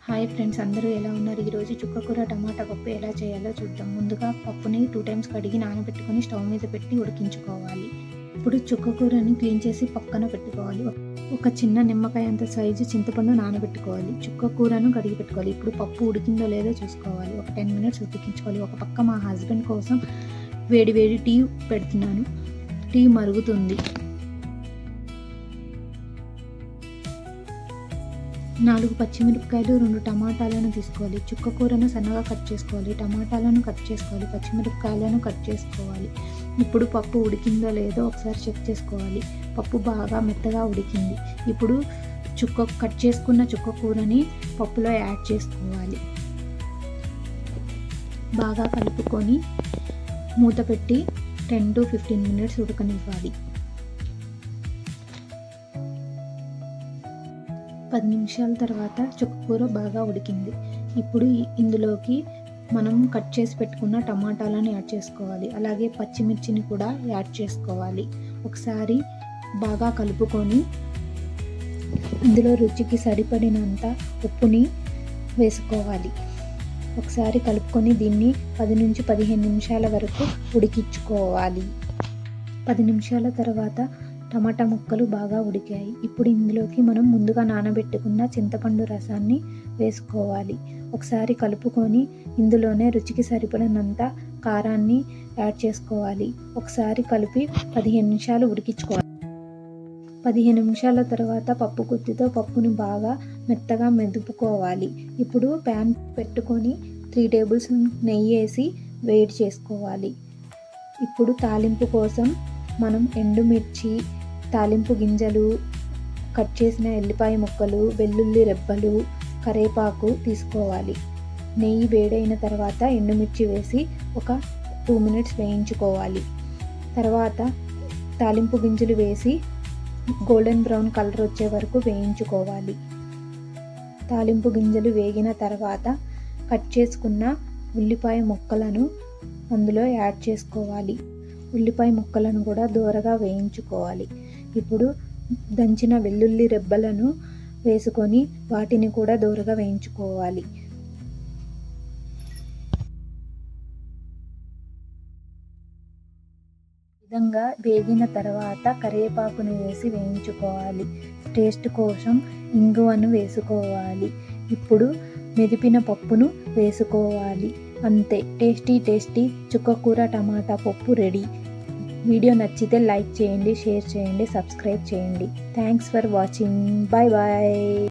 Hi friends, అందరూ ఎలా ఉన్నారు? ఈరోజు చుక్కకూర టమాటా పప్పు ఎలా చేయాలో చూద్దాం. ముందుగా పప్పుని 2 టైమ్స్ కడిగి నానబెట్టుకొని స్టవ్ మీద పెట్టి ఉడికించుకోవాలి. ఇప్పుడు చుక్కకూరని క్లీన్ చేసి పక్కన పెట్టుకోవాలి. ఒక చిన్న నిమ్మకాయ అంత సైజు చింతపండు నానబెట్టుకోవాలి. చుక్కకూరను కడిగి పెట్టుకోవాలి. ఇప్పుడు పప్పు ఉడికిందో లేదో చూసుకోవాలి. ఒక 10 మినిట్స్ ఉడికించుకోవాలి. ఒక పక్క మా హస్బెండ్ కోసం వేడి వేడి టీ పెడుతున్నాను. టీ మరుగుతుంది. 4 పచ్చిమిరపకాయలు, 2 టమాటాలను తీసుకోవాలి. చుక్కకూరను సన్నగా కట్ చేసుకోవాలి. టమాటాలను కట్ చేసుకోవాలి. పచ్చిమిరపకాయలను కట్ చేసుకోవాలి. ఇప్పుడు పప్పు ఉడికిందో లేదో ఒకసారి చెక్ చేసుకోవాలి. పప్పు బాగా మెత్తగా ఉడికింది. ఇప్పుడు కట్ చేసుకున్న చుక్కకూరని పప్పులో యాడ్ చేసుకోవాలి. బాగా కలుపుకొని మూత పెట్టి 10 to 15 మినిట్స్ ఉడకనివ్వాలి. 10 నిమిషాల తర్వాత చుక్కకూర బాగా ఉడికింది. ఇప్పుడు ఇందులోకి మనం కట్ చేసి పెట్టుకున్న టమాటాలను యాడ్ చేసుకోవాలి. అలాగే పచ్చిమిర్చిని కూడా యాడ్ చేసుకోవాలి. ఒకసారి బాగా కలుపుకొని ఇందులో రుచికి సరిపడినంత ఉప్పుని వేసుకోవాలి. ఒకసారి కలుపుకొని దీన్ని 10 నుంచి 15 నిమిషాల వరకు ఉడికించుకోవాలి. 10 నిమిషాల తర్వాత టమాటా ముక్కలు బాగా ఉడికాయి. ఇప్పుడు ఇందులోకి మనం ముందుగా నానబెట్టుకున్న చింతపండు రసాన్ని వేసుకోవాలి. ఒకసారి కలుపుకొని ఇందులోనే రుచికి సరిపడినంత కారాన్ని యాడ్ చేసుకోవాలి. ఒకసారి కలిపి 15 నిమిషాలు ఉడికించుకోవాలి. 15 నిమిషాల తర్వాత పప్పు గుత్తితో పప్పుని బాగా మెత్తగా మెదుపుకోవాలి. ఇప్పుడు ప్యాన్ పెట్టుకొని 3 టేబుల్ స్పూన్ నెయ్యి వేసి వేడి చేసుకోవాలి. ఇప్పుడు తాలింపు కోసం మనం ఎండుమిర్చి, తాలింపు గింజలు, కట్ చేసిన ఎల్లిపాయ ముక్కలు, వెల్లుల్లి రెబ్బలు, కరివేపాకు తీసుకోవాలి. నెయ్యి వేడైన తర్వాత ఎండుమిర్చి వేసి ఒక 2 మినిట్స్ వేయించుకోవాలి. తర్వాత తాలింపు గింజలు వేసి గోల్డెన్ బ్రౌన్ కలర్ వచ్చే వరకు వేయించుకోవాలి. తాలింపు గింజలు వేగిన తర్వాత కట్ చేసుకున్న ఉల్లిపాయ ముక్కలను అందులో యాడ్ చేసుకోవాలి. ఉల్లిపాయ ముక్కలను కూడా దోరగా వేయించుకోవాలి. ఇప్పుడు దంచిన వెల్లుల్లి రెబ్బలను వేసుకొని వాటిని కూడా దోరగా వేయించుకోవాలి. విధంగా వేగిన తర్వాత కరివేపాకును వేసి వేయించుకోవాలి. టేస్ట్ కోసం ఇంగువను వేసుకోవాలి. ఇప్పుడు మెదిపిన పప్పును వేసుకోవాలి. అంతే, టేస్టీ చుక్కకూర టమాటా పప్పు రెడీ. వీడియో నచ్చితే లైక్ చేయండి, షేర్ చేయండి, సబ్స్క్రైబ్ చేయండి. Thanks for watching. Bye bye.